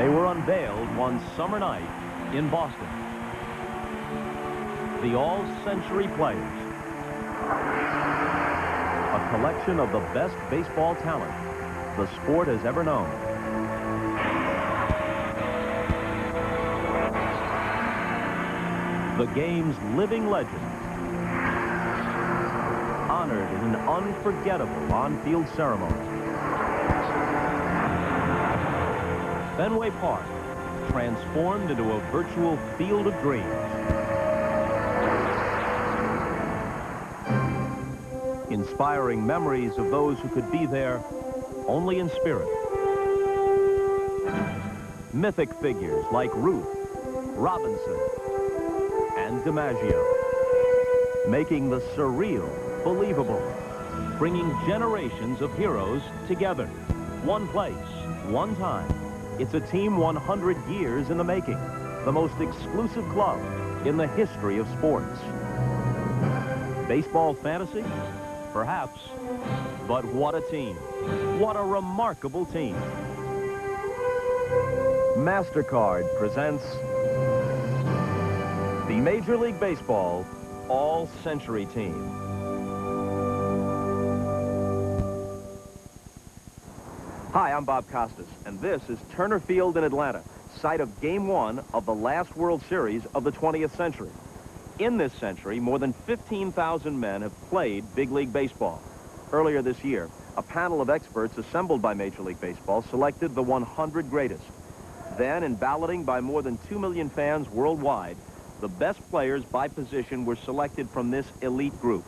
They were unveiled one summer night in Boston. The All Century Players. A collection of the best baseball talent the sport has ever known. The game's living legends, honored in an unforgettable on-field ceremony. Fenway Park, transformed into a virtual field of dreams. Inspiring memories of those who could be there only in spirit. Mythic figures like Ruth, Robinson, and DiMaggio, making the surreal believable, bringing generations of heroes together. One place, one time. It's a team 100 years in the making, the most exclusive club in the history of sports. Baseball fantasy? Perhaps. But what a team. What a remarkable team. MasterCard presents the Major League Baseball All Century Team. Hi, I'm Bob Costas, and this is Turner Field in Atlanta, site of Game 1 of the last World Series of the 20th century. In this century, more than 15,000 men have played big league baseball. Earlier this year, a panel of experts assembled by Major League Baseball selected the 100 greatest. Then, in balloting by more than 2 million fans worldwide, the best players by position were selected from this elite group.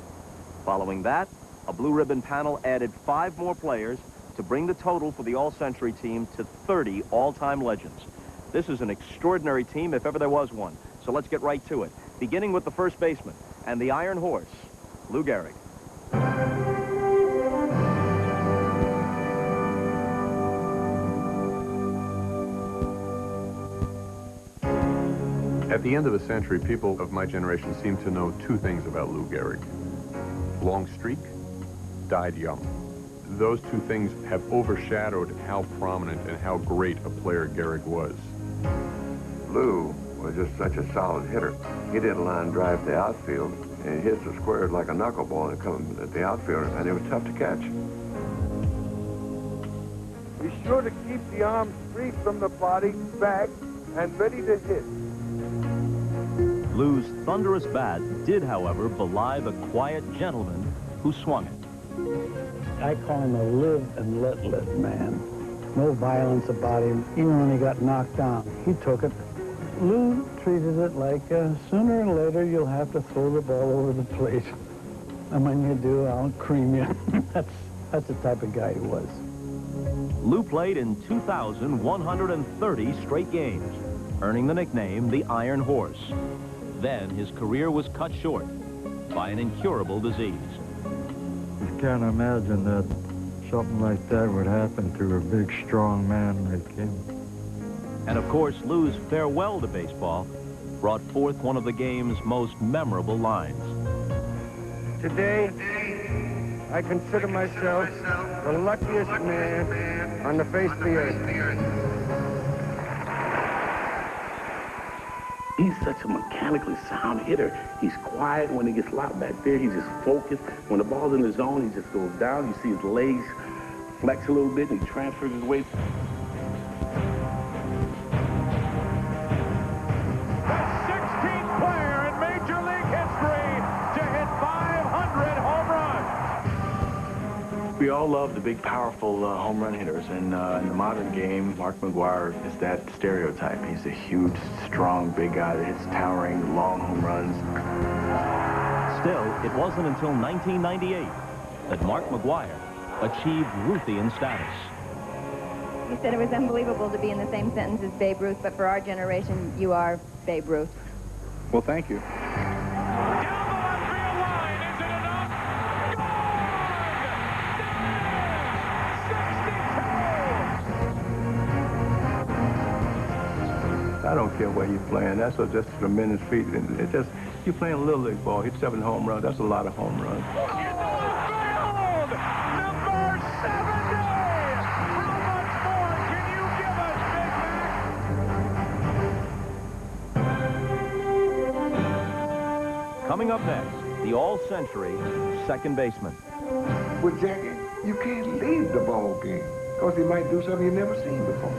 Following that, a blue ribbon panel added 5 more players to bring the total for the All-Century team to 30 all-time legends. This is an extraordinary team if ever there was one. So let's get right to it, beginning with the first baseman and the Iron Horse, Lou Gehrig. At the end of the century, people of my generation seem to know 2 things about Lou Gehrig. Long streak, died young. Those 2 things have overshadowed how prominent and how great a player Gehrig was. Lou was just such a solid hitter. He did a line drive to the outfield, and he hits the squares like a knuckleball and come at the outfield, and it was tough to catch. Be sure to keep the arms free from the body, back, and ready to hit. Lou's thunderous bat did, however, belie the quiet gentleman who swung it. I call him a live and let live man. No violence about him. Even when he got knocked down, he took it. Lou treated it like sooner or later you'll have to throw the ball over the plate. And when you do, I'll cream you. That's the type of guy he was. Lou played in 2,130 straight games, earning the nickname the Iron Horse. Then his career was cut short by an incurable disease. You can't imagine that something like that would happen to a big, strong man like him. And of course, Lou's farewell to baseball brought forth one of the game's most memorable lines. Today, I consider myself the luckiest man on the face of the earth. He's such a mechanically sound hitter. He's quiet when he gets locked back there. He's just focused. When the ball's in the zone, he just goes down. You see his legs flex a little bit, and he transfers his weight. The 16th player in Major League history to hit 500 home runs. We all love the big, powerful home run hitters, and in the modern game, Mark McGwire is that stereotype. He's a huge, strong, big guy that hits towering, long home runs. Still, it wasn't until 1998 that Mark McGwire achieved Ruthian status. He said it was unbelievable to be in the same sentence as Babe Ruth, but for our generation, you are Babe Ruth. Well, thank you. I don't care where you're playing. That's just a tremendous feat. It's just, you're playing a little league ball. Hit 7 home runs. That's a lot of home runs. Number 70! How much more can you give us, Big Mac? up next, the all-century second baseman. With Jackie, you can't leave the ball game because he might do something you've never seen before.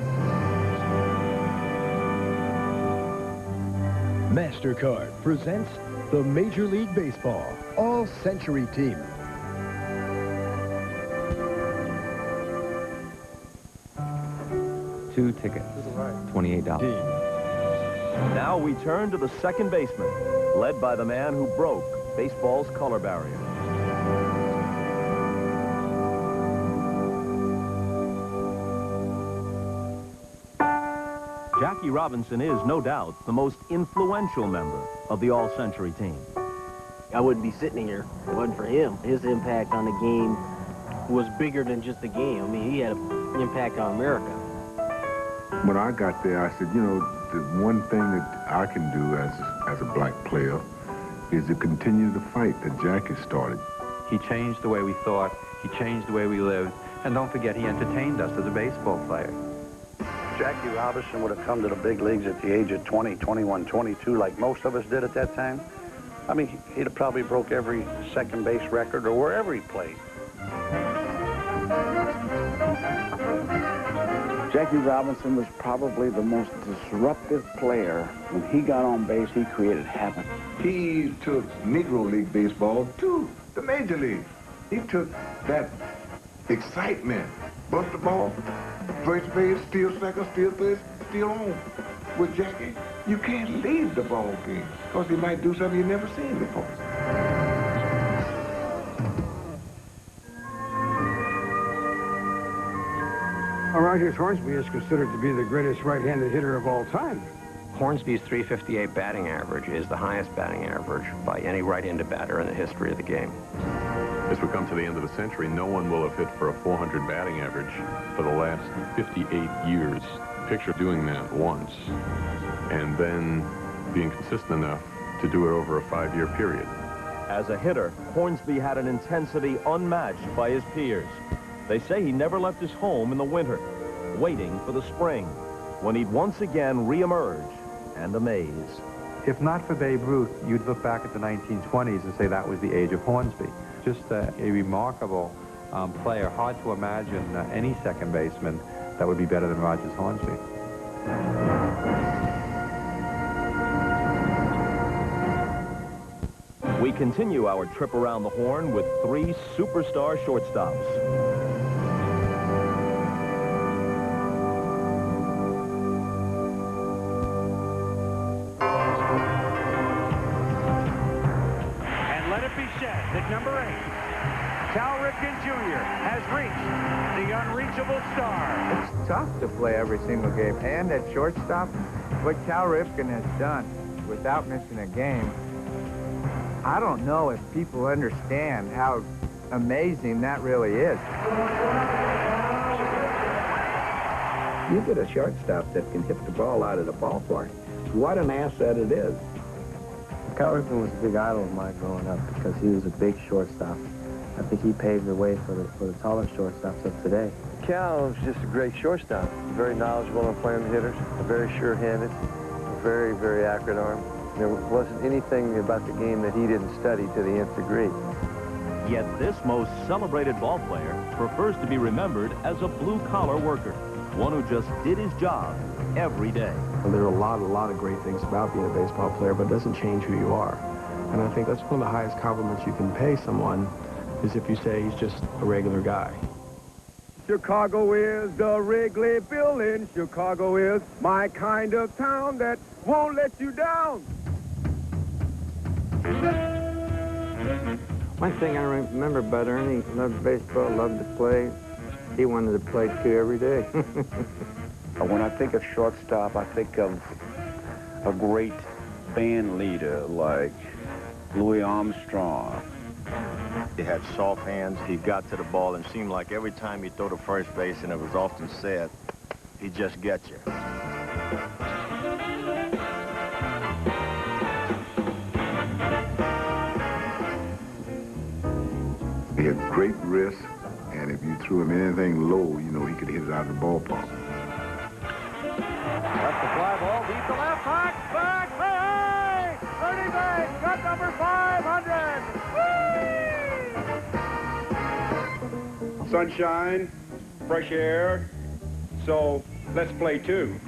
MasterCard presents the Major League Baseball All Century Team. Two tickets, $28. Now we turn to the second baseman, led by the man who broke baseball's color barrier. Jackie Robinson is, no doubt, the most influential member of the all-century team. I wouldn't be sitting here if it wasn't for him. His impact on the game was bigger than just the game. I mean, he had an impact on America. When I got there, I said, you know, the one thing that I can do as a black player is to continue the fight that Jackie started. He changed the way we thought, he changed the way we lived, and don't forget, he entertained us as a baseball player. Jackie Robinson would have come to the big leagues at the age of 20, 21, 22, like most of us did at that time. I mean, he'd have probably broke every second base record or wherever he played. Jackie Robinson was probably the most disruptive player. When he got on base, he created heaven. He took Negro League baseball to the Major League. He took that excitement, bust the ball, first base, steal second, steal third, steal home. With Jackie, you can't leave the ball game because he might do something you've never seen before. Rogers Hornsby is considered to be the greatest right-handed hitter of all time. Hornsby's .358 batting average is the highest batting average by any right-handed batter in the history of the game. As we come to the end of the century, no one will have hit for a 400 batting average for the last 58 years. Picture doing that once and then being consistent enough to do it over a 5-year period. As a hitter, Hornsby had an intensity unmatched by his peers. They say he never left his home in the winter, waiting for the spring, when he'd once again re-emerge and amaze. If not for Babe Ruth, you'd look back at the 1920s and say that was the age of Hornsby. Just a remarkable player. Hard to imagine any second baseman that would be better than Rogers Hornsby. We continue our trip around the horn with 3 superstar shortstops. That number 8, Cal Ripken Jr. has reached the unreachable star. It's tough to play every single game. And at shortstop, what Cal Ripken has done without missing a game, I don't know if people understand how amazing that really is. You get a shortstop that can hit the ball out of the ballpark. What an asset it is. Cal Ripken was a big idol of mine growing up because he was a big shortstop. I think he paved the way for the taller shortstops of today. Cal was just a great shortstop. Very knowledgeable on playing the hitters, very sure-handed, very, very accurate arm. There wasn't anything about the game that he didn't study to the nth degree. Yet this most celebrated ball player prefers to be remembered as a blue-collar worker, one who just did his job every day. Well, there are a lot of great things about being a baseball player, but it doesn't change who you are. And I think that's one of the highest compliments you can pay someone, is if you say he's just a regular guy. Chicago is the Wrigley Building. Chicago is my kind of town that won't let you down. One thing I remember about Ernie, he loved baseball, loved to play. He wanted to play, too, every day. When I think of shortstop, I think of a great band leader like Louis Armstrong. He had soft hands. He got to the ball and seemed like every time he threw to first base, and it was often said, he just gets you. He had great wrist, and if you threw him anything low, you know, he could hit it out of the ballpark. That's the fly ball, beat the left, back, hey, hey! Ernie Banks got spot number 500. Whee! Sunshine, fresh air, so let's play two.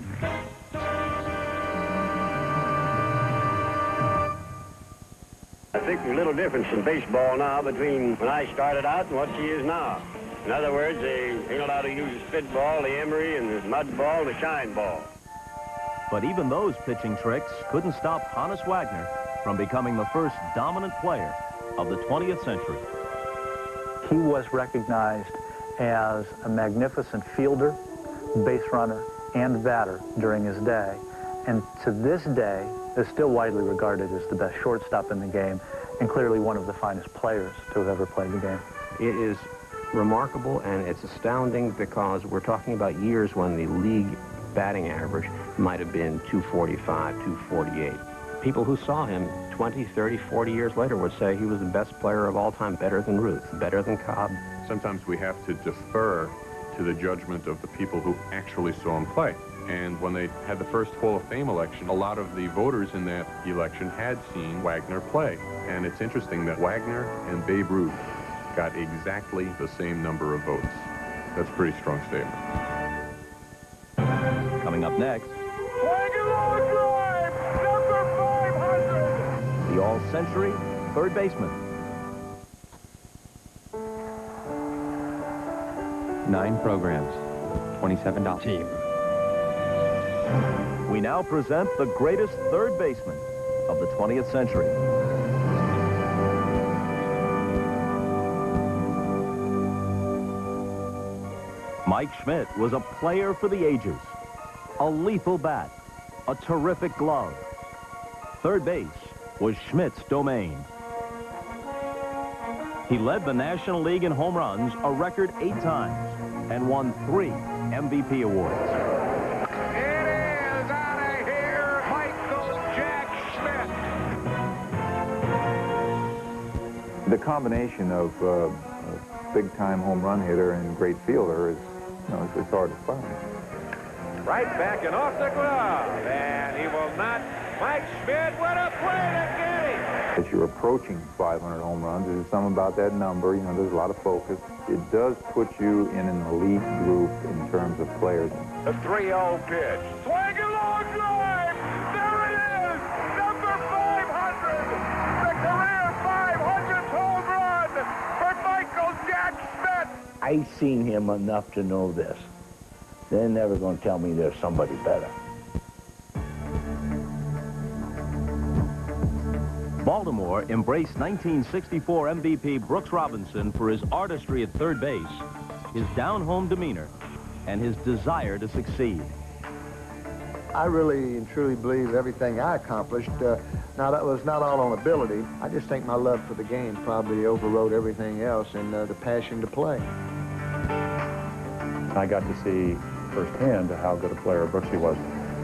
I think there's a little difference in baseball now between when I started out and what she is now. In other words, they ain't allowed to use the spit ball, the emery, and the mud ball, and the shine ball. But even those pitching tricks couldn't stop Hannes Wagner from becoming the first dominant player of the 20th century. He was recognized as a magnificent fielder, base runner, and batter during his day. And to this day, is still widely regarded as the best shortstop in the game, and clearly one of the finest players to have ever played the game. It is remarkable, and it's astounding because we're talking about years when the league batting average might have been 245, 248. People who saw him 20, 30, 40 years later would say he was the best player of all time, better than Ruth, better than Cobb. Sometimes we have to defer to the judgment of the people who actually saw him play. And when they had the first Hall of Fame election, a lot of the voters in that election had seen Wagner play. And it's interesting that Wagner and Babe Ruth got exactly the same number of votes. That's a pretty strong statement. Coming up next, Swing a long drive, number 500. the All-Century third baseman. 9 programs, $27 team. We now present the greatest third baseman of the 20th century. Mike Schmidt was a player for the ages. A lethal bat, a terrific glove. Third base was Schmidt's domain. He led the National League in home runs a record 8 times and won 3 MVP awards. The combination of big-time home run hitter and great fielder is, it's hard to find. Right back and off the glove, and he will not. Mike Schmidt, what a play to get him! As you're approaching 500 home runs, there's something about that number. There's a lot of focus. It does put you in an elite group in terms of players. The 3-0 pitch. Swing a long drive! There it is! Number 500! The career 500th home run for Michael Jack Schmidt! I've seen him enough to know this. They're never going to tell me there's somebody better. Baltimore embraced 1964 MVP Brooks Robinson for his artistry at third base, his down-home demeanor, and his desire to succeed. I really and truly believe everything I accomplished, now that was not all on ability. I just think my love for the game probably overrode everything else, and the passion to play. I got to see firsthand how good a player Brooksy was.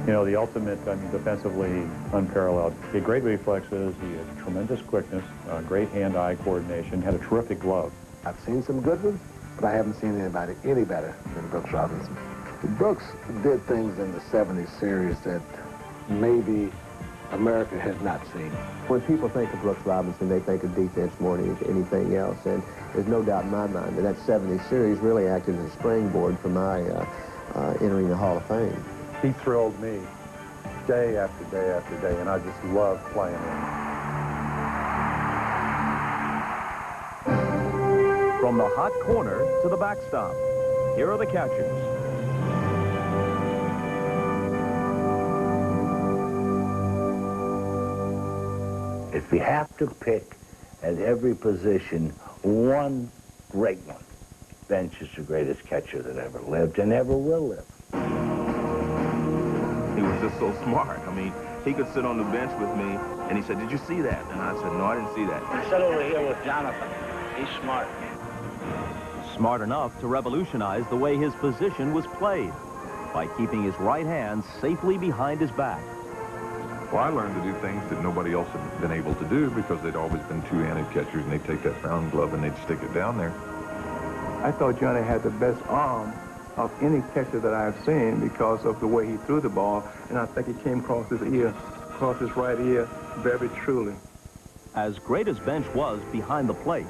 The ultimate, defensively unparalleled. He had great reflexes, he had tremendous quickness, great hand-eye coordination, had a terrific glove. I've seen some good ones, but I haven't seen anybody any better than Brooks Robinson. Brooks did things in the 70s series that maybe America has not seen. When people think of Brooks Robinson, they think of defense more than anything else, and there's no doubt in my mind that 70s series really acted as a springboard for my entering the Hall of Fame. He thrilled me day after day after day, and I just loved playing him. From the hot corner to the backstop, here are the catchers. If you have to pick at every position one great one, Bench is the greatest catcher that ever lived and ever will live. He was just so smart. I mean, he could sit on the bench with me, and he said, "Did you see that?" And I said, "No, I didn't see that." Sit over here with Jonathan. He's smart. Smart enough to revolutionize the way his position was played by keeping his right hand safely behind his back. Well, I learned to do things that nobody else had been able to do because they'd always been two-handed catchers, and they'd take that brown glove and they'd stick it down there. I thought Johnny had the best arm of any catcher that I've seen because of the way he threw the ball, and I think it came across his ear, across his right ear, very truly. As great as Bench was behind the plate,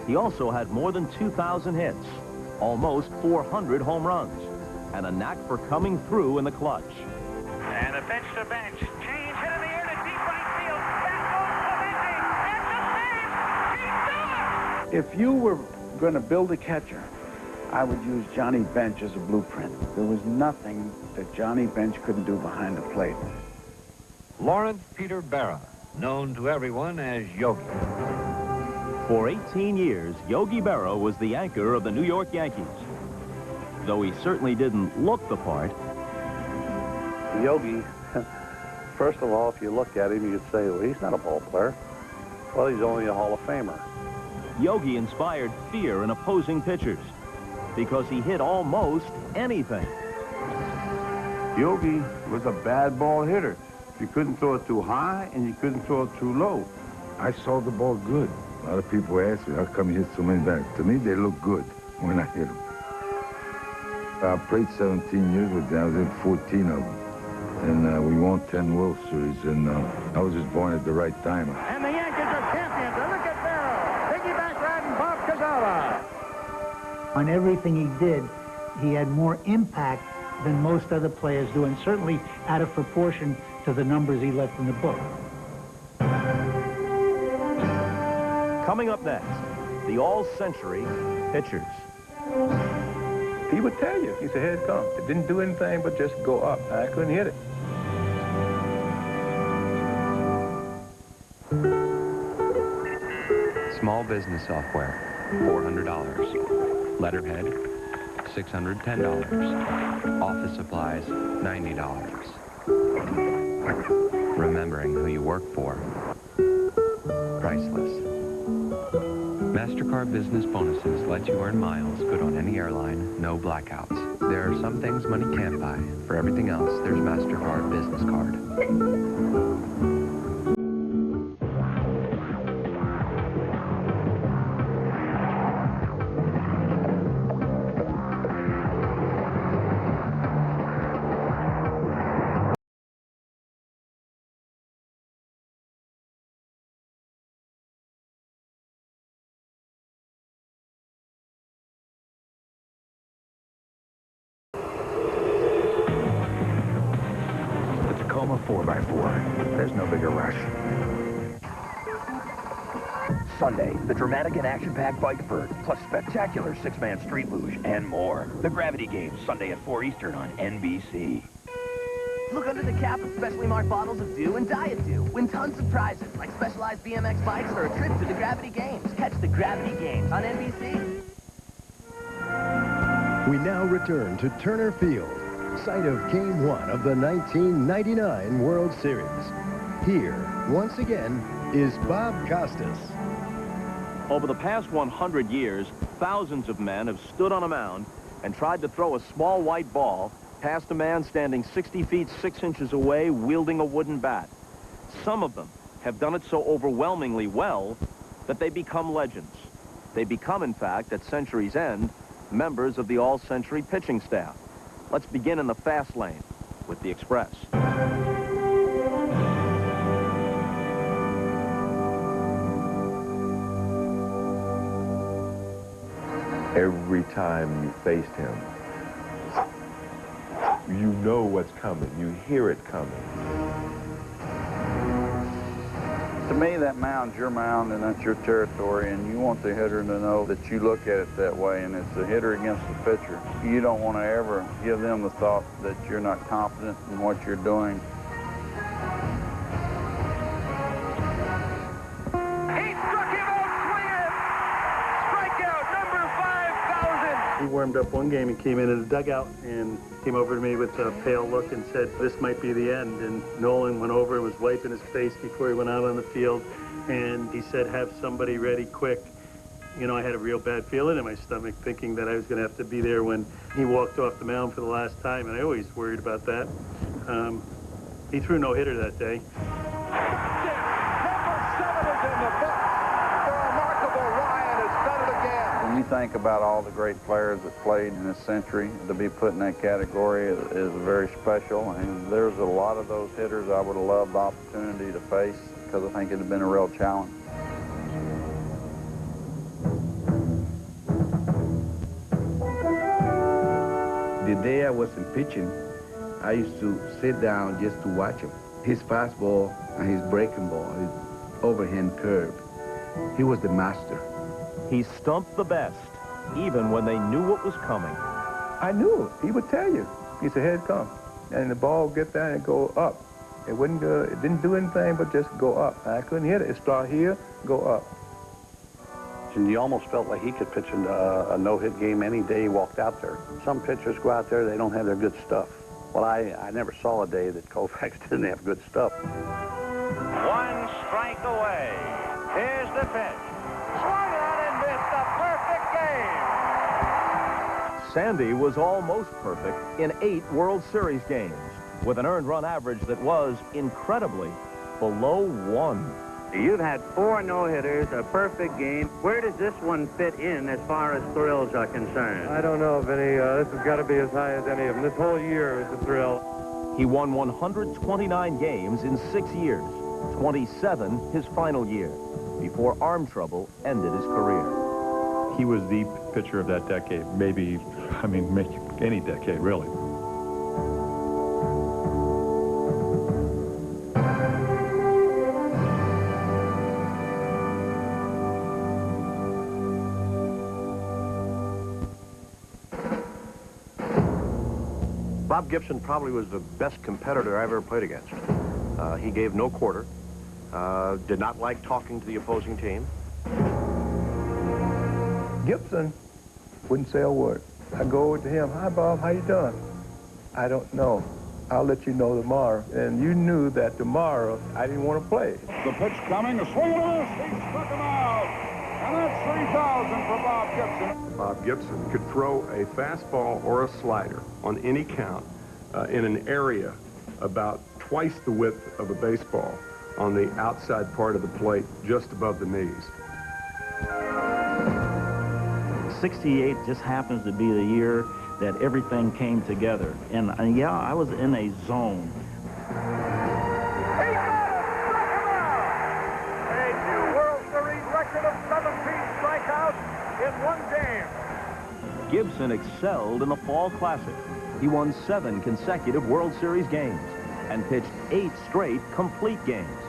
he also had more than 2,000 hits, almost 400 home runs, and a knack for coming through in the clutch. And a bench to bench. Change hit in the air to deep right field. Back goes Clemente. It's a save. He's done it! If you were going to build a catcher, I would use Johnny Bench as a blueprint. There was nothing that Johnny Bench couldn't do behind the plate. Lawrence Peter Berra, known to everyone as Yogi. For 18 years, Yogi Berra was the anchor of the New York Yankees. Though he certainly didn't look the part. Yogi, first of all, if you look at him, you'd say, well, he's not a ball player. Well, he's only a Hall of Famer. Yogi inspired fear in opposing pitchers because he hit almost anything. Yogi was a bad ball hitter. You couldn't throw it too high and you couldn't throw it too low. I saw the ball good. A lot of people ask me, how come you hit so many back? To me, they look good when I hit them. I played 17 years with them. I was in 14 of them. And we won 10 World Series, and I was just born at the right time. And the Yankees are champions. And look at Barrow. Piggyback riding Bob Costas. On everything he did, he had more impact than most other players do, and certainly out of proportion to the numbers he left in the book. Coming up next, the all-century pitchers. He would tell you. He said, here it comes. It didn't do anything but just go up. I couldn't hit it. Small business software, $400. Letterhead, $610. Office supplies, $90. Remembering who you work for, priceless. MasterCard Business Bonuses let you earn miles good on any airline, no blackouts. There are some things money can't buy. For everything else, there's MasterCard Business Card. Tacoma 4x4. There's no bigger rush. Sunday, the dramatic and action-packed bike bird, plus spectacular six-man street luge, and more. The Gravity Games, Sunday at 4 Eastern on NBC. Look under the cap of specially marked bottles of Dew and Diet Dew. Win tons of prizes, like specialized BMX bikes or a trip to the Gravity Games. Catch the Gravity Games on NBC. We now return to Turner Field, site of Game 1 of the 1999 World Series. Here, once again, is Bob Costas. Over the past 100 years, thousands of men have stood on a mound and tried to throw a small white ball past a man standing 60 feet 6 inches away wielding a wooden bat. Some of them have done it so overwhelmingly well that they become legends. They become, in fact, at century's end, members of the all-century pitching staff. Let's begin in the fast lane with the Express. Every time you faced him, you know what's coming. You hear it coming. To me, that mound's your mound, and that's your territory, and you want the hitter to know that you look at it that way, and it's the hitter against the pitcher. You don't want to ever give them the thought that you're not confident in what you're doing. He warmed up one game. He came into the dugout and came over to me with a pale look and said, this might be the end. And Nolan went over and was wiping his face before he went out on the field. And he said, have somebody ready quick. You know, I had a real bad feeling in my stomach, thinking that I was going to have to be there when he walked off the mound for the last time. And I always worried about that. He threw no hitter that day. When you think about all the great players that played in this century, to be put in that category is very special. And there's a lot of those hitters I would have loved the opportunity to face because I think it would have been a real challenge. The day I wasn't pitching, I used to sit down just to watch him. His fastball and his breaking ball, his overhand curve, he was the master. He stumped the best, even when they knew what was coming. I knew it. He would tell you. He said, here it comes. And the ball would get there and go up. It wouldn't go, it didn't do anything but just go up. And I couldn't hit it. It started here, go up. And you almost felt like he could pitch a no-hit game any day he walked out there. Some pitchers go out there, they don't have their good stuff. Well, I never saw a day that Koufax didn't have good stuff. 1 strike away. Here's the pitch. Swung on and missed a perfect game. Sandy was almost perfect in 8 World Series games, with an earned run average that was, incredibly, below 1. You've had 4 no-hitters, a perfect game. Where does this one fit in as far as thrills are concerned? I don't know, Vinny. This has got to be as high as any of them. This whole year is a thrill. He won 129 games in 6 years, 27 his final year, before arm trouble ended his career. He was the pitcher of that decade, maybe any decade, really. Bob Gibson probably was the best competitor I've ever played against. He gave no quarter, did not like talking to the opposing team. Gibson wouldn't say a word. I go over to him, hi Bob, how you doing? I don't know. I'll let you know tomorrow. And you knew that tomorrow I didn't want to play. The pitch coming, a swing and a miss. He struck him out. And that's 3,000 for Bob Gibson. Bob Gibson could throw a fastball or a slider on any count in an area about twice the width of a baseball on the outside part of the plate, just above the knees. 68 just happens to be the year that everything came together. And yeah, I was in a zone. A new World Series record of 17 strikeouts in 1 game. Gibson excelled in the Fall Classic. He won 7 consecutive World Series games and pitched 8 straight complete games.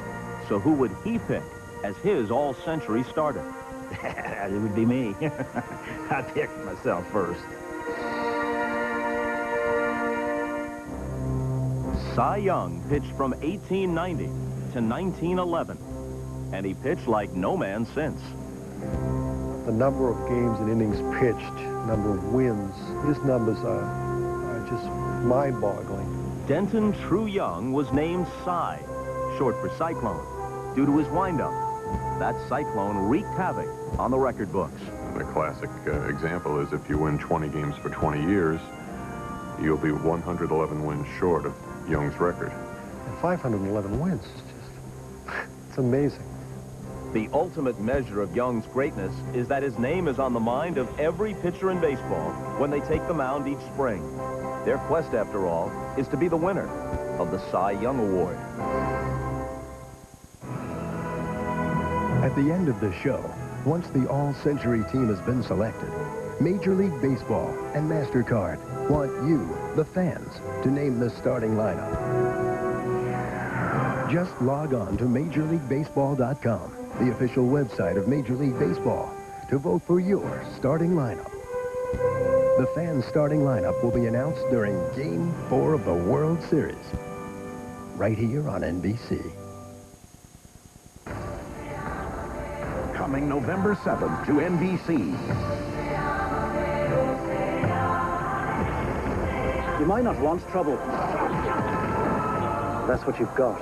So who would he pick as his all-century starter? It would be me. I picked myself first. Cy Young pitched from 1890 to 1911, and he pitched like no man since. The number of games and innings pitched, number of wins, his numbers are just mind-boggling. Denton True Young was named Cy, short for Cyclone, due to his windup. That cyclone wreaked havoc on the record books. The classic example is if you win 20 games for 20 years, you'll be 111 wins short of Young's record. And 511 wins, it's amazing. The ultimate measure of Young's greatness is that his name is on the mind of every pitcher in baseball when they take the mound each spring. Their quest, after all, is to be the winner of the Cy Young Award. At the end of the show, once the All-Century Team has been selected, Major League Baseball and MasterCard want you, the fans, to name the starting lineup. Just log on to MajorLeagueBaseball.com, the official website of Major League Baseball, to vote for your starting lineup. The fans' starting lineup will be announced during Game 4 of the World Series, right here on NBC. Coming November 7th to NBC. You might not want trouble. That's what you've got.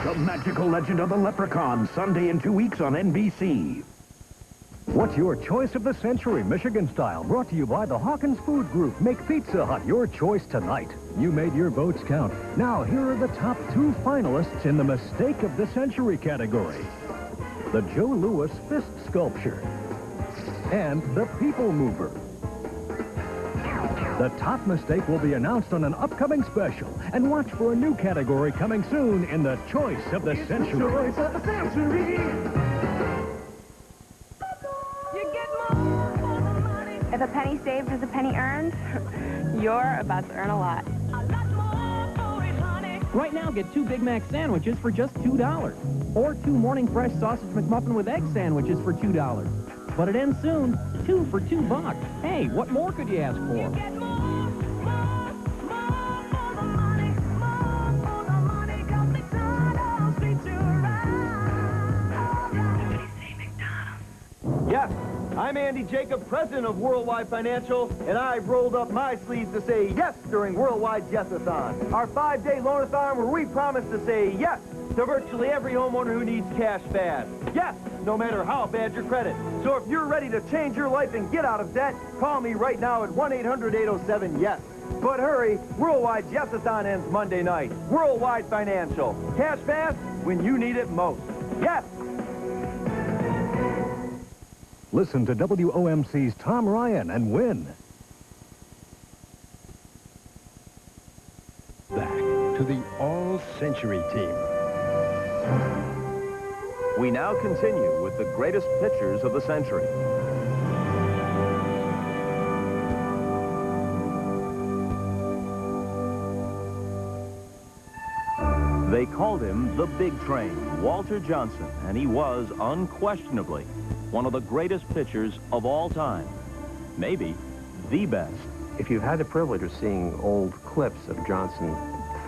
The Magical Legend of the Leprechaun, Sunday in 2 weeks on NBC. What's your choice of the century, Michigan style? Brought to you by the Hawkins Food Group. Make Pizza Hut your choice tonight. You made your votes count. Now, here are the top 2 finalists in the Mistake of the Century category. The Joe Louis Fist Sculpture and the People Mover. The top mistake will be announced on an upcoming special. And watch for a new category coming soon in the Choice of the Century. Choice of the Century. If a penny saved is a penny earned, you're about to earn a lot. Right now, get 2 Big Mac sandwiches for just $2. Or 2 Morning Fresh Sausage McMuffin with egg sandwiches for $2. But it ends soon. 2 for $2. Hey, what more could you ask for? Yes, I'm Andy Jacob, president of Worldwide Financial, and I've rolled up my sleeves to say yes during Worldwide's Yes-a-thon, our 5-day loan-a-thon where we promise to say yes to virtually every homeowner who needs cash fast. Yes, no matter how bad your credit. So if you're ready to change your life and get out of debt, call me right now at 1-800-807-YES. But hurry, Worldwide's Yes-a-thon ends Monday night. Worldwide Financial. Cash fast when you need it most. Yes! Listen to WOMC's Tom Ryan and win. Back to the All Century Team. We now continue with the greatest pitchers of the century. They called him the Big Train, Walter Johnson, and he was unquestionably one of the greatest pitchers of all time. Maybe the best. If you've had the privilege of seeing old clips of Johnson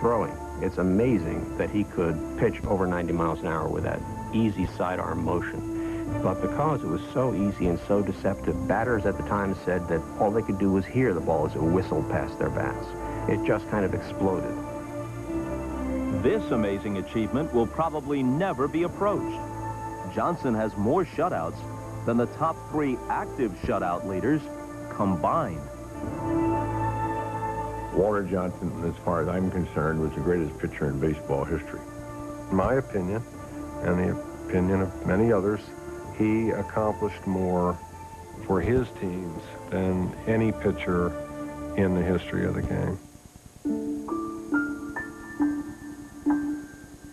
throwing, it's amazing that he could pitch over 90 miles an hour with that easy sidearm motion. But because it was so easy and so deceptive, batters at the time said that all they could do was hear the ball as it whistled past their bats. It just kind of exploded. This amazing achievement will probably never be approached. Johnson has more shutouts than the top 3 active shutout leaders combined. Walter Johnson, as far as I'm concerned, was the greatest pitcher in baseball history. In my opinion, and the opinion of many others, he accomplished more for his teams than any pitcher in the history of the game.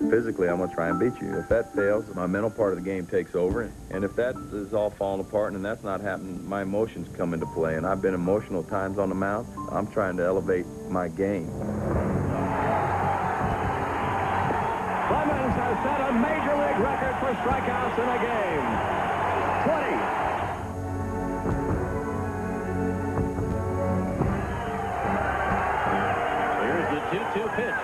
Physically, I'm going to try and beat you. If that fails, my mental part of the game takes over. And if that is all falling apart and that's not happening, my emotions come into play. And I've been emotional times on the mound. I'm trying to elevate my game. Clemens has set a major league record for strikeouts in a game. 20. Here's the 2-2 pitch.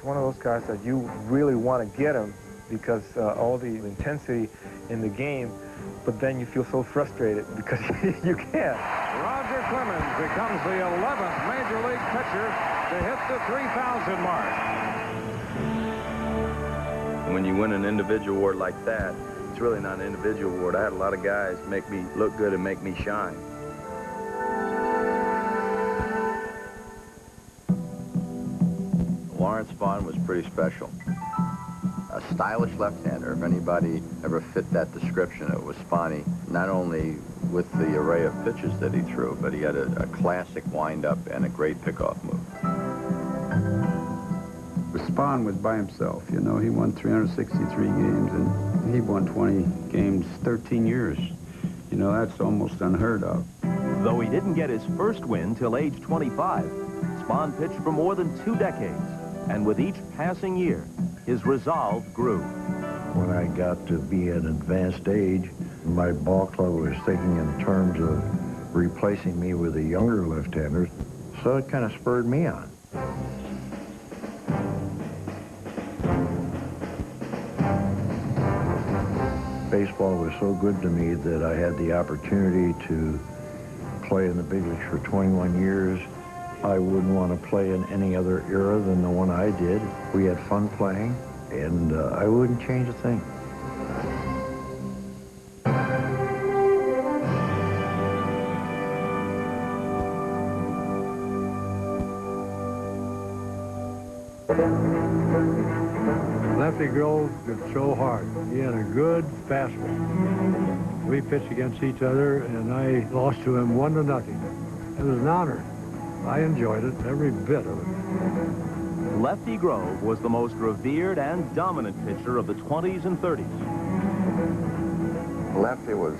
One of those guys that you really want to get him because all the intensity in the game, but then you feel so frustrated because you can't. Roger Clemens becomes the 11th Major League pitcher to hit the 3,000 mark. When you win an individual award like that, it's really not an individual award. I had a lot of guys make me look good and make me shine. Lawrence Vaughn was pretty special. A stylish left-hander. If anybody ever fit that description, it was Spahny. Not only with the array of pitches that he threw, but he had a classic wind-up and a great pickoff move. Spahn was by himself. You know, he won 363 games, and he won 20 games 13 years. You know, that's almost unheard of. Though he didn't get his first win till age 25, Spahn pitched for more than 2 decades. And with each passing year, his resolve grew. When I got to be an advanced age, my ball club was thinking in terms of replacing me with a younger left-hander, so it kind of spurred me on. Baseball was so good to me that I had the opportunity to play in the big leagues for 21 years. I wouldn't want to play in any other era than the one I did. We had fun playing, and I wouldn't change a thing. Lefty Grove could throw hard. He had a good fastball. We pitched against each other, and I lost to him 1-0. It was an honor. I enjoyed it, every bit of it. Lefty Grove was the most revered and dominant pitcher of the 20s and 30s. Lefty was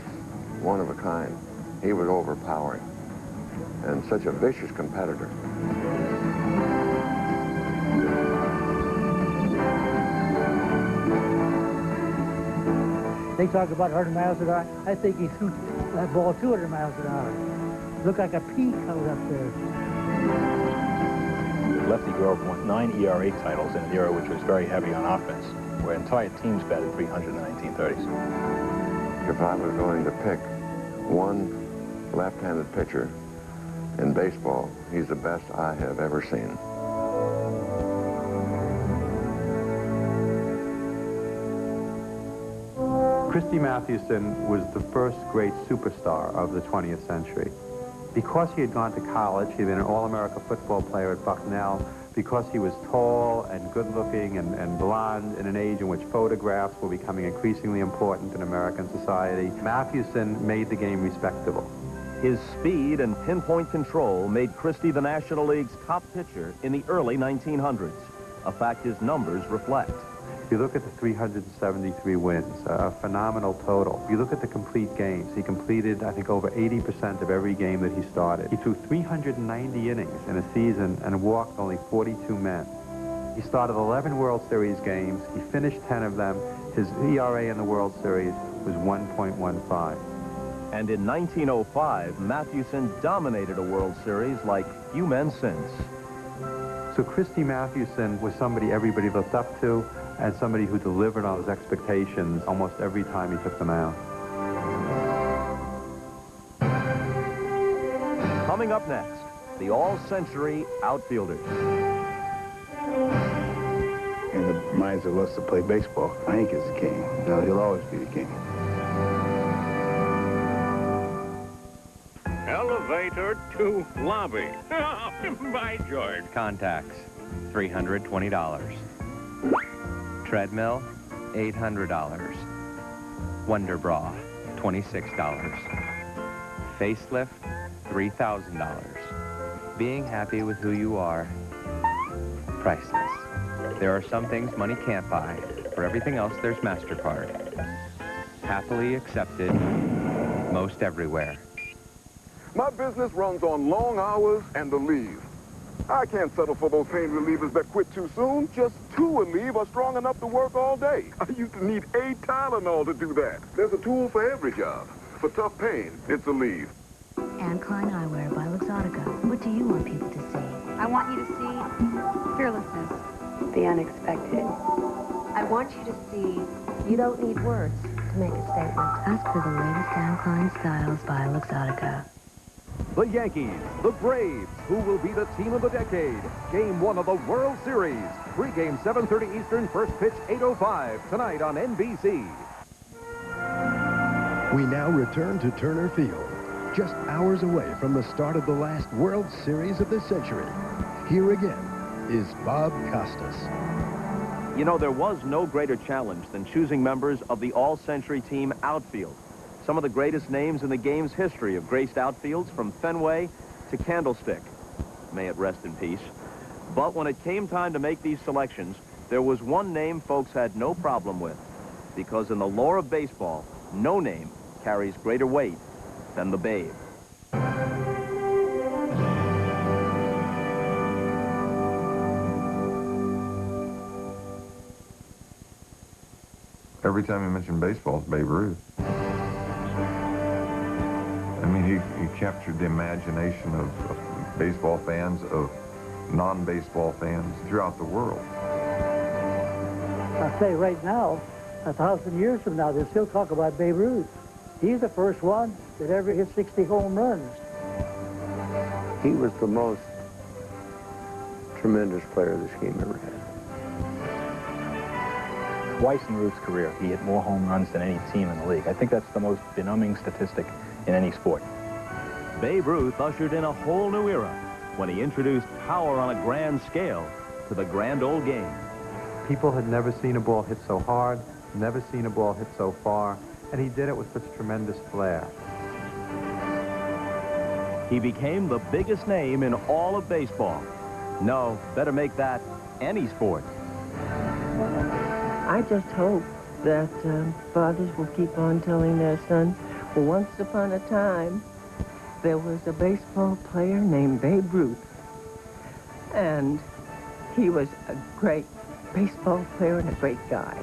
one of a kind. He was overpowering and such a vicious competitor. They talk about 100 miles an hour. I think he threw that ball 200 miles an hour. Looked like a peak out up there. Lefty Grove won 9 ERA titles in an era which was very heavy on offense, where entire teams batted 300 in the 1930s. If I was going to pick one left-handed pitcher in baseball, he's the best I have ever seen. Christy Mathewson was the first great superstar of the 20th century. Because he had gone to college, he'd been an All-America football player at Bucknell, because he was tall and good-looking and blonde in an age in which photographs were becoming increasingly important in American society, Mathewson made the game respectable. His speed and pinpoint control made Christie the National League's top pitcher in the early 1900s, a fact his numbers reflect. If you look at the 373 wins, a phenomenal total. If you look at the complete games, he completed, I think, over 80% of every game that he started. He threw 390 innings in a season and walked only 42 men. He started 11 World Series games. He finished 10 of them. His ERA in the World Series was 1.15. And in 1905, Mathewson dominated a World Series like few men since. So Christy Mathewson was somebody everybody looked up to, and somebody who delivered on his expectations almost every time he took them out. Coming up next, the all-century outfielders. In the minds of us that play baseball, Hank is the king. No, he'll always be the king. Elevator to lobby. By George. Contacts, $320. Treadmill, $800. Wonder Bra, $26. Facelift, $3,000. Being happy with who you are, priceless. There are some things money can't buy. For everything else, there's MasterCard. Happily accepted most everywhere. My business runs on long hours and the leave. I can't settle for those pain relievers that quit too soon. Just 2 Aleve are strong enough to work all day. I used to need 8 Tylenol to do that. There's a tool for every job. For tough pain, it's Aleve. Anne Klein Eyewear by Luxottica. What do you want people to see? I want you to see fearlessness. The unexpected. I want you to see you don't need words to make a statement. Ask for the latest Anne Klein styles by Luxottica. The Yankees, the Braves, who will be the team of the decade. Game 1 of the World Series. Pre-game 7:30 Eastern, first pitch 8:05 tonight on NBC. We now return to Turner Field, just hours away from the start of the last World Series of the century. Here again is Bob Costas. You know, there was no greater challenge than choosing members of the all-century team outfield. Some of the greatest names in the game's history have graced outfields from Fenway to Candlestick. May it rest in peace. But when it came time to make these selections, there was one name folks had no problem with. Because in the lore of baseball, no name carries greater weight than the Babe. Every time you mention baseball, it's Babe Ruth. I mean, he captured the imagination of baseball fans, of non-baseball fans throughout the world. I'll say right now, 1,000 years from now, they'll still talk about Babe Ruth. He's the first one that ever hit 60 home runs. He was the most tremendous player this game ever had. Twice in Ruth's career, he hit more home runs than any team in the league. I think that's the most benumbing statistic in any sport. Babe Ruth ushered in a whole new era when he introduced power on a grand scale to the grand old game. People had never seen a ball hit so hard, never seen a ball hit so far, and he did it with such tremendous flair. He became the biggest name in all of baseball. No, better make that any sport. I just hope that fathers will keep on telling their sons, once upon a time, there was a baseball player named Babe Ruth. And he was a great baseball player and a great guy.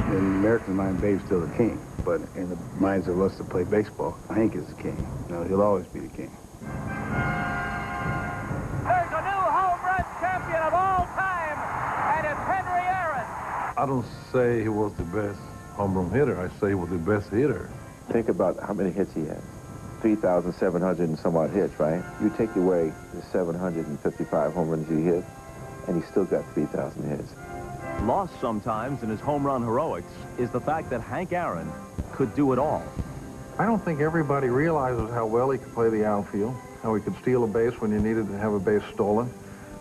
In American mind, Babe's still the king. But in the minds of us that play baseball, Hank is the king. You know, he'll always be the king. There's a new home run champion of all time, and it's Henry Aaron. I don't say he was the best home run hitter. I say he was the best hitter. Think about how many hits he had. 3,700 and some odd hits, right? You take away the 755 home runs he hit, and he still got 3,000 hits. Lost sometimes in his home run heroics is the fact that Hank Aaron could do it all. I don't think everybody realizes how well he could play the outfield, how he could steal a base when you needed to have a base stolen,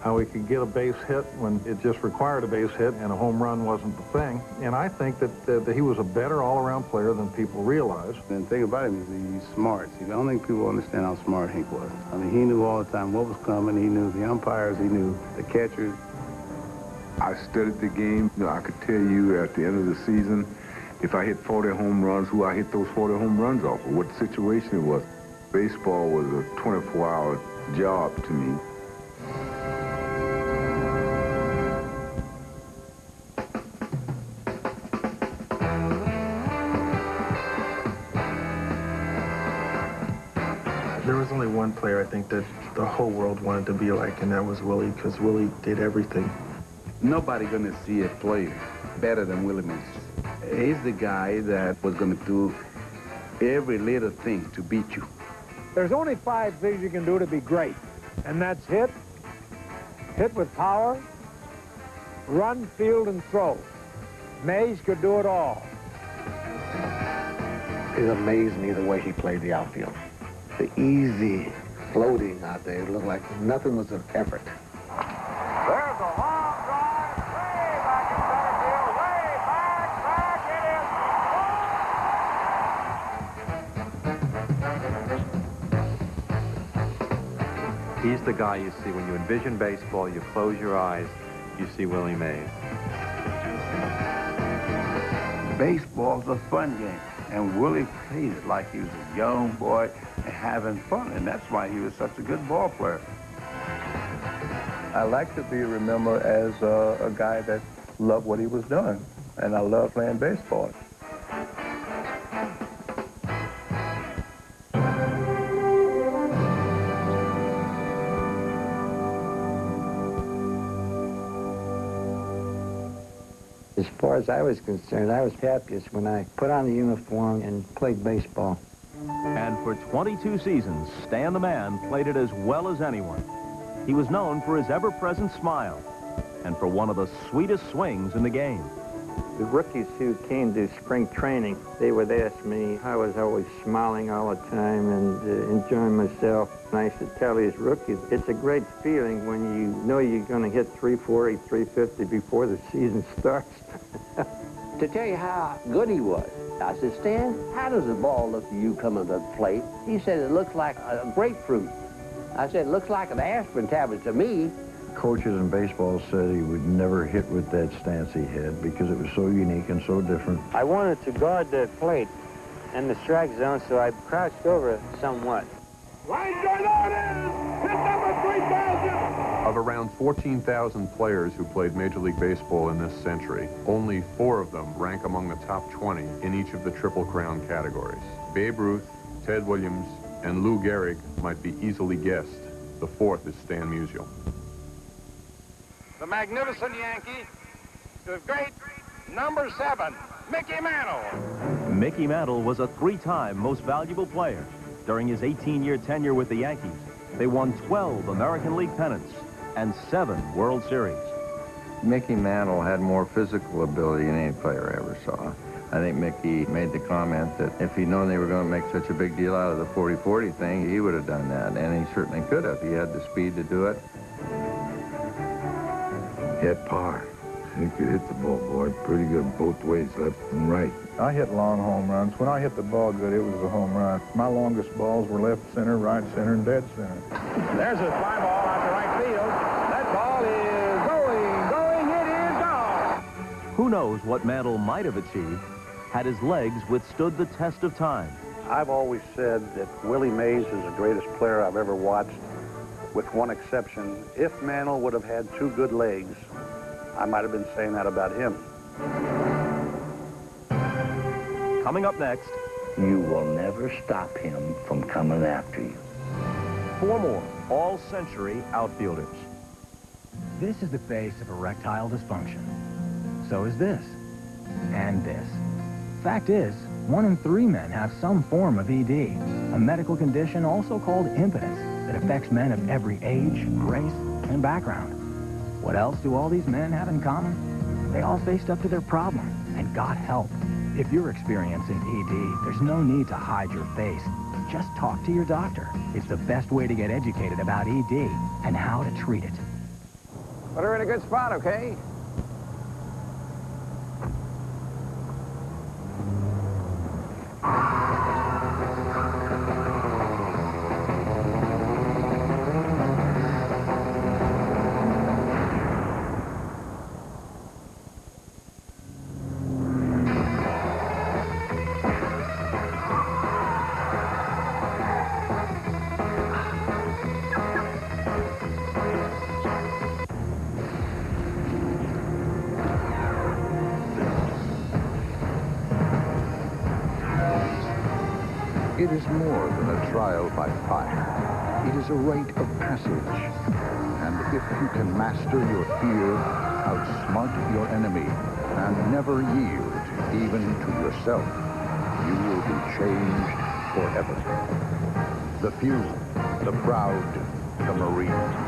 how he could get a base hit when it just required a base hit and a home run wasn't the thing. And I think that he was a better all-around player than people realize. And the thing about him is he's smart. See, I don't think people understand how smart Hank was. I mean, he knew all the time what was coming. He knew the umpires. He knew the catchers. I studied the game. You know, I could tell you at the end of the season, if I hit 40 home runs, who I hit those 40 home runs off of, what situation it was. Baseball was a 24-hour job to me. There was only one player, I think, that the whole world wanted to be like, and that was Willie, because Willie did everything. Nobody gonna see a player better than Willie Mays. He's the guy that was gonna do every little thing to beat you. There's only 5 things you can do to be great, and that's hit with power, run, field, and throw. Mays could do it all. It amazed me the way he played the outfield. The easy floating out there, it looked like nothing was an effort. There's a long drive, way back in center field, way back, it is. He's the guy you see when you envision baseball, you close your eyes, you see Willie Mays. Baseball's a fun game, and Willie played it like he was a young boy and having fun, and that's why he was such a good ball player. I like to be remembered as a guy that loved what he was doing, and I love playing baseball. As far as I was concerned, I was happiest when I put on the uniform and played baseball. And for 22 seasons, Stan the Man played it as well as anyone. He was known for his ever-present smile and for one of the sweetest swings in the game. The rookies who came to spring training, they would ask me, I was always smiling all the time and enjoying myself. And I used to tell these rookies, it's a great feeling when you know you're going to hit 340, 350 before the season starts. To tell you how good he was, I said, Stan, how does the ball look to you coming to the plate? He said, it looks like a grapefruit. I said, it looks like an aspirin tablet to me. Coaches in baseball said he would never hit with that stance he had because it was so unique and so different. I wanted to guard the plate and the strike zone, so I crouched over somewhat. Line drive out is hit number 3,000. Of around 14,000 players who played Major League Baseball in this century, only 4 of them rank among the top 20 in each of the Triple Crown categories. Babe Ruth, Ted Williams, and Lou Gehrig might be easily guessed. The 4th is Stan Musial. The magnificent Yankee, the great number 7, Mickey Mantle. Mickey Mantle was a 3-time most valuable player. During his 18-year tenure with the Yankees, they won 12 American League pennants and 7 World Series. Mickey Mantle had more physical ability than any player I ever saw. I think Mickey made the comment that if he'd known they were going to make such a big deal out of the 40-40 thing, he would have done that, and he certainly could have. He had the speed to do it. He had power. He could hit the ball, boy, pretty good both ways, left and right. I hit long home runs. When I hit the ball good, it was a home run. My longest balls were left center, right center, and dead center. There's a fly ball out to right field. That ball is going, it is gone. Who knows what Mantle might have achieved had his legs withstood the test of time. I've always said that Willie Mays is the greatest player I've ever watched, with one exception. If Mantle would have had two good legs, I might have been saying that about him. Coming up next, you will never stop him from coming after you. 4 more all-century outfielders. This is the face of erectile dysfunction. So is this. And this. Fact is, 1 in 3 men have some form of ED, a medical condition also called impotence that affects men of every age, race, and background. What else do all these men have in common? They all faced up to their problem and got help. If you're experiencing ED, there's no need to hide your face. Just talk to your doctor. It's the best way to get educated about ED and how to treat it. Put her in a good spot, okay? It is more than a trial by fire. It is a rite of passage. And if you can master your fear, outsmart your enemy, and never yield even to yourself, you will be changed forever. The few, the proud, the Marines.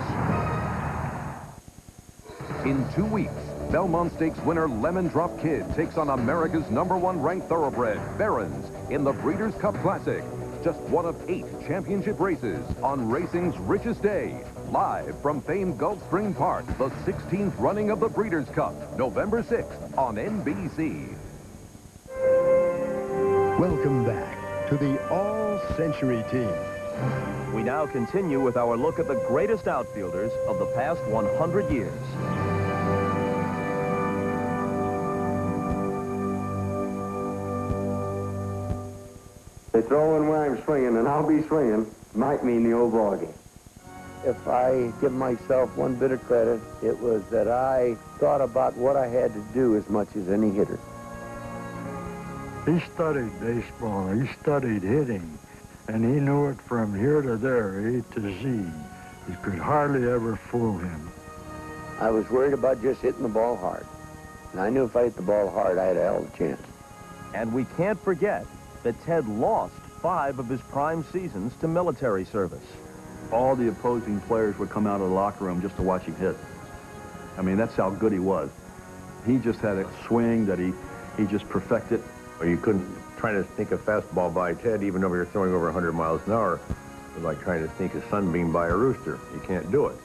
In 2 weeks, Belmont Stakes winner Lemon Drop Kid takes on America's #1 ranked thoroughbred, Barons, in the Breeders' Cup Classic. Just one of 8 championship races on racing's richest day. Live from famed Gulfstream Park, the 16th running of the Breeders' Cup, November 6th on NBC. Welcome back to the All Century Team. We now continue with our look at the greatest outfielders of the past 100 years. They throw in where I'm swinging, and I'll be swinging, might mean the old ball game. If I give myself one bit of credit, it was that I thought about what I had to do as much as any hitter. He studied baseball, he studied hitting, and he knew it from here to there, A to Z. You could hardly ever fool him. I was worried about just hitting the ball hard. And I knew if I hit the ball hard, I had a hell of a chance. And we can't forget that Ted lost 5 of his prime seasons to military service. All the opposing players would come out of the locker room just to watch him hit. I mean, that's how good he was. He just had a swing that he just perfected. Well, you couldn't try to sneak a fastball by Ted, even though you're throwing over 100 miles an hour. It was like trying to sneak a sunbeam by a rooster. You can't do it.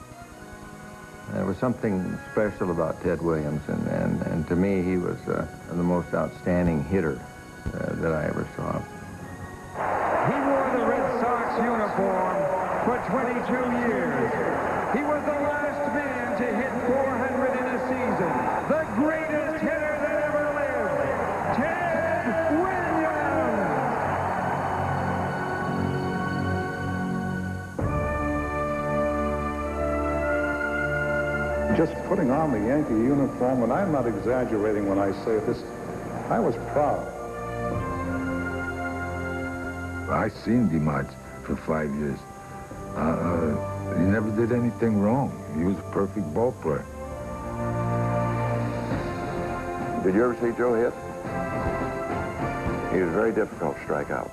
There was something special about Ted Williams, and to me, he was the most outstanding hitter that I ever saw. He wore the Red Sox uniform for 22 years. He was the last man to hit 400 in a season. The greatest hitter that ever lived, Ted Williams. Just putting on the Yankee uniform, and I'm not exaggerating when I say this, I was proud. I seen DiMaggio for 5 years. He never did anything wrong. He was a perfect ball player. Did you ever see Joe hit? He was very difficult to strike out.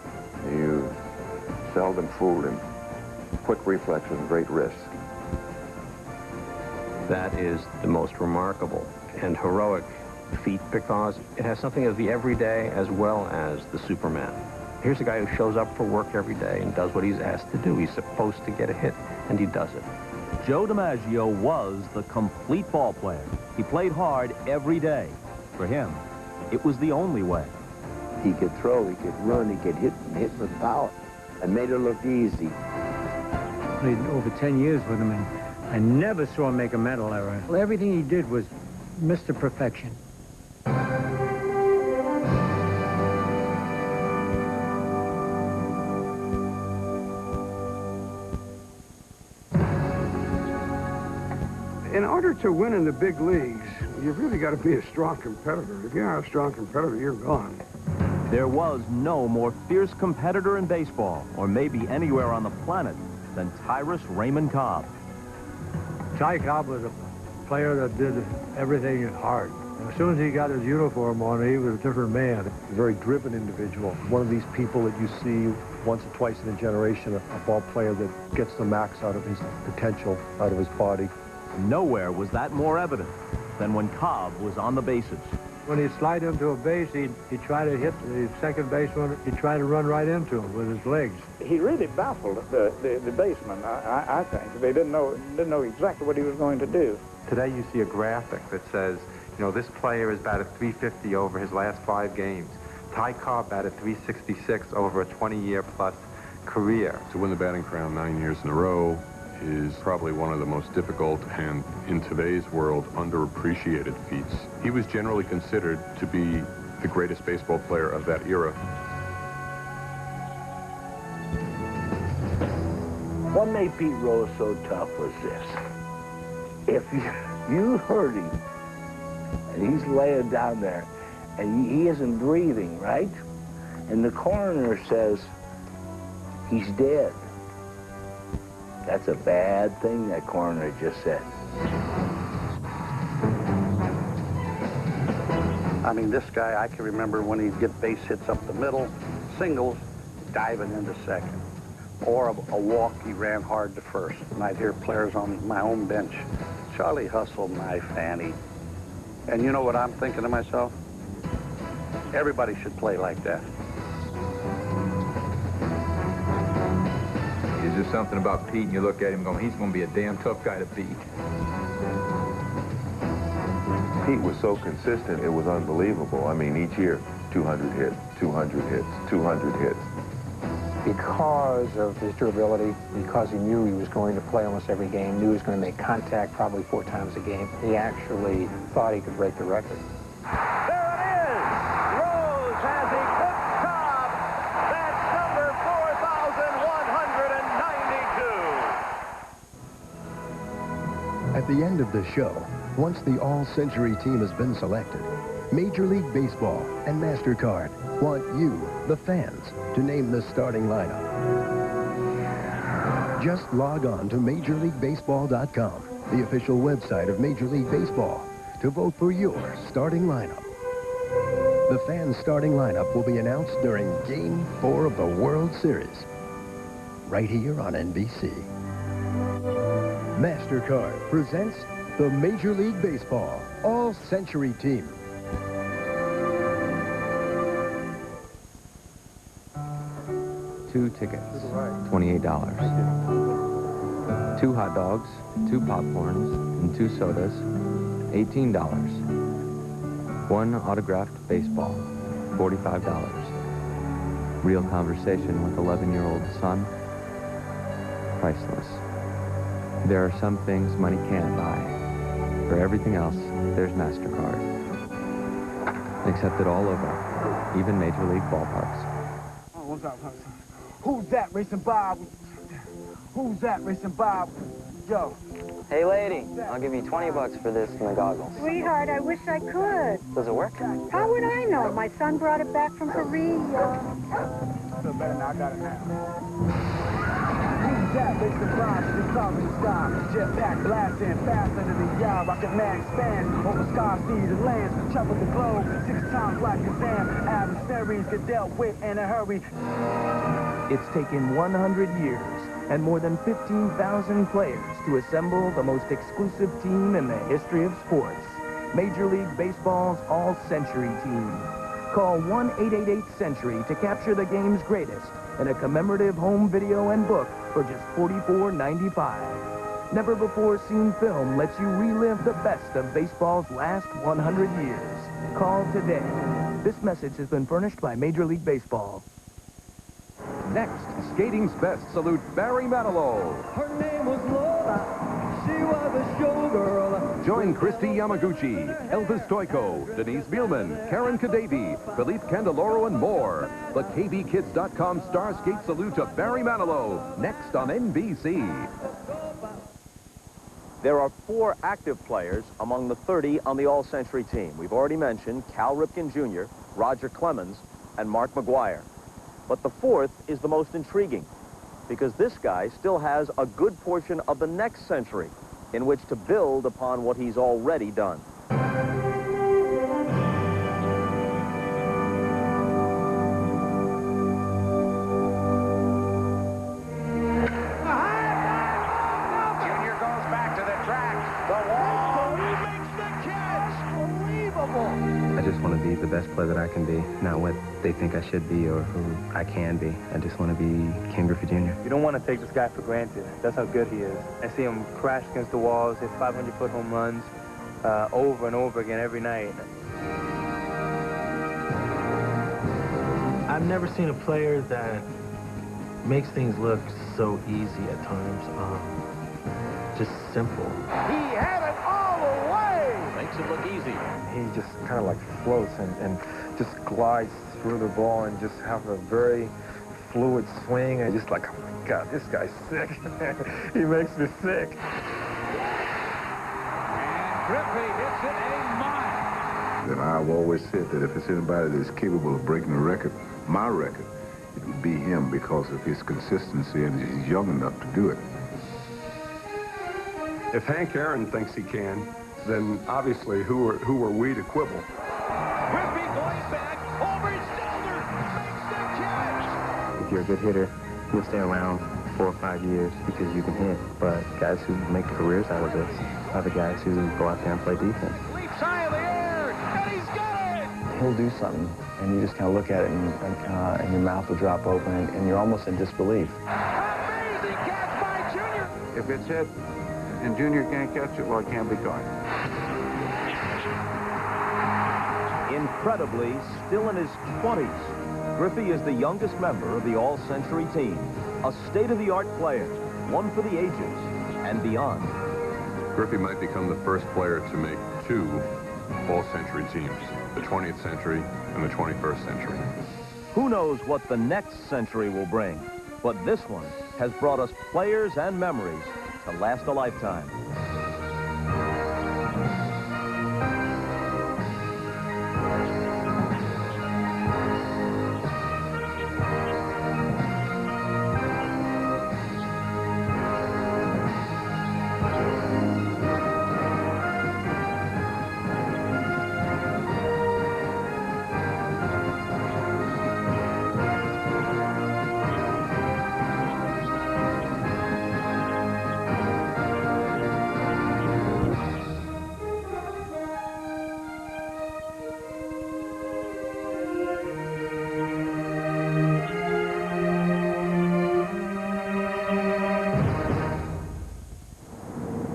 You seldom fooled him. Quick reflexes and great wrists. That is the most remarkable and heroic feat because it has something of the everyday as well as the Superman. Here's a guy who shows up for work every day and does what he's asked to do. He's supposed to get a hit, and he does it. Joe DiMaggio was the complete ball player. He played hard every day. For him, it was the only way. He could throw, he could run, he could hit with power. I made it look easy. Played over 10 years with him, and I never saw him make a mental error. Well, everything he did was Mr. Perfection. In order to win in the big leagues, you've really got to be a strong competitor. If you're not a strong competitor, you're gone. There was no more fierce competitor in baseball, or maybe anywhere on the planet, than Tyrus Raymond Cobb. Ty Cobb was a player that did everything hard. As soon as he got his uniform on, he was a different man. A very driven individual. One of these people that you see once or twice in a generation, a ball player that gets the max out of his potential, out of his body. Nowhere was that more evident than when Cobb was on the bases. When he'd slide into a base, he'd try to hit the second baseman. He'd try to run right into him with his legs. He really baffled the baseman, I think. They didn't know exactly what he was going to do. Today you see a graphic that says, you know, this player has batted .350 over his last 5 games. Ty Cobb batted .366 over a 20-year-plus career. To win the batting crown 9 years in a row is probably one of the most difficult and, in today's world, underappreciated feats. He was generally considered to be the greatest baseball player of that era. What made Pete Rose so tough was this. If you hurt him, and he's laying down there, and he isn't breathing, right? And the coroner says he's dead. That's a bad thing that coroner just said. I mean, this guy, I can remember when he'd get base hits up the middle, singles, diving into second. Or a walk, he ran hard to first. And I'd hear players on my own bench, Charlie Hustle, my Fanny. And you know what I'm thinking to myself? Everybody should play like that. There's just something about Pete, and you look at him going, he's going to be a damn tough guy to beat. Pete was so consistent, it was unbelievable. I mean, each year, 200 hits, 200 hits, 200 hits. Because of his durability, because he knew he was going to play almost every game, knew he was going to make contact probably 4 times a game, he actually thought he could break the record. At the end of the show, once the All Century Team has been selected, Major League Baseball and MasterCard want you, the fans, to name the starting lineup. Just log on to MajorLeagueBaseball.com, the official website of Major League Baseball, to vote for your starting lineup. The fans' starting lineup will be announced during Game 4 of the World Series, right here on NBC. MasterCard presents the Major League Baseball All Century Team. Two tickets, $28. 2 hot dogs, 2 popcorns, and 2 sodas, $18. 1 autographed baseball, $45. Real conversation with 11-year-old son, priceless. There are some things money can't buy. For everything else, there's MasterCard. Accepted all over, even Major League ballparks. Oh, what's up? Who's that racing Bob? Who's that racing Bob? Yo. Hey, lady, I'll give you 20 bucks for this and the goggles. Sweetheart, I wish I could. Does it work? How would I know? My son brought it back from Korea. Feel better now, I got it now. Who's that racing Bob? It's covering sky. Jetpack blasting fast under the yard. Rocket mag span over sky, seas, and lands. Travel the globe 6 times like Kazam. Adversaries get dealt with in a hurry. It's taken 100 years and more than 15,000 players to assemble the most exclusive team in the history of sports. Major League Baseball's All Century Team. Call 1-888-CENTURY to capture the game's greatest in a commemorative home video and book for just $44.95. Never-before-seen film lets you relive the best of baseball's last 100 years. Call today. This message has been furnished by Major League Baseball. Next, skating's best salute Barry Manilow. Her name was Lola. She was a showgirl. Join Christy Yamaguchi, Elvis Stoico, Denise Bielman, Karen Kadavi, Philippe Candeloro, and more. The KBKids.com star skate salute to Barry Manilow, next on NBC. There are 4 active players among the 30 on the All-Century team. We've already mentioned Cal Ripken Jr., Roger Clemens, and Mark McGuire. But the 4th is the most intriguing, because this guy still has a good portion of the next century in which to build upon what he's already done. I just want to be the best player that I can be, not what they think I should be or who I can be. I just want to be Ken Griffey Jr. You don't want to take this guy for granted. That's how good he is. I see him crash against the walls, hit 500-foot home runs over and over again every night. I've never seen a player that makes things look so easy at times. Just simple. He had it all the way. Makes it look easy. He just kind of like floats and just glides through the ball and just have a very fluid swing. And just like, oh my God, this guy's sick. He makes me sick. And Griffey hits it a mile. And I've always said that if it's anybody that's capable of breaking a record, my record, it would be him because of his consistency and he's young enough to do it. If Hank Aaron thinks he can, then obviously who are we to quibble? Griffey going back over his shoulder, makes the catch. If you're a good hitter, you'll stay around 4 or 5 years because you can hit. But guys who make careers out of this are the guys who go out there and play defense. Leaps high in the air, and he's got it. He'll do something, and you just kind of look at it, and your mouth will drop open, and you're almost in disbelief. Amazing catch by Junior. If it's hit and Junior can't catch it, well, it can't be caught. Incredibly, still in his 20s, Griffey is the youngest member of the All-Century team, a state-of-the-art player, one for the ages and beyond. Griffey might become the first player to make 2 All-Century teams, the 20th century and the 21st century. Who knows what the next century will bring, but this one has brought us players and memories to last a lifetime.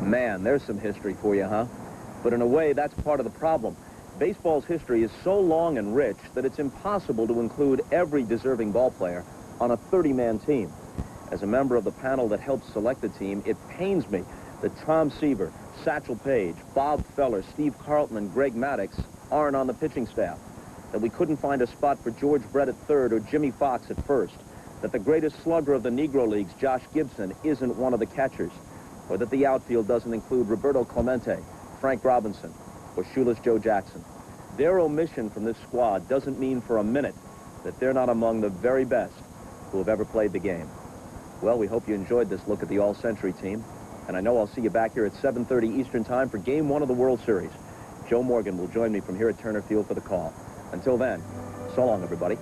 Man, there's some history for you, huh? But in a way, that's part of the problem. Baseball's history is so long and rich that it's impossible to include every deserving ball player on a 30-man team. As a member of the panel that helped select the team, it pains me that Tom Seaver, Satchel Paige, Bob Feller, Steve Carlton, and Greg Maddux aren't on the pitching staff, that we couldn't find a spot for George Brett at third or Jimmy Fox at first, that the greatest slugger of the Negro Leagues, Josh Gibson, isn't one of the catchers, or that the outfield doesn't include Roberto Clemente, Frank Robinson, or Shoeless Joe Jackson. Their omission from this squad doesn't mean for a minute that they're not among the very best who have ever played the game. Well, we hope you enjoyed this look at the All-Century team, and I know I'll see you back here at 7:30 Eastern Time for Game 1 of the World Series. Joe Morgan will join me from here at Turner Field for the call. Until then, so long, everybody.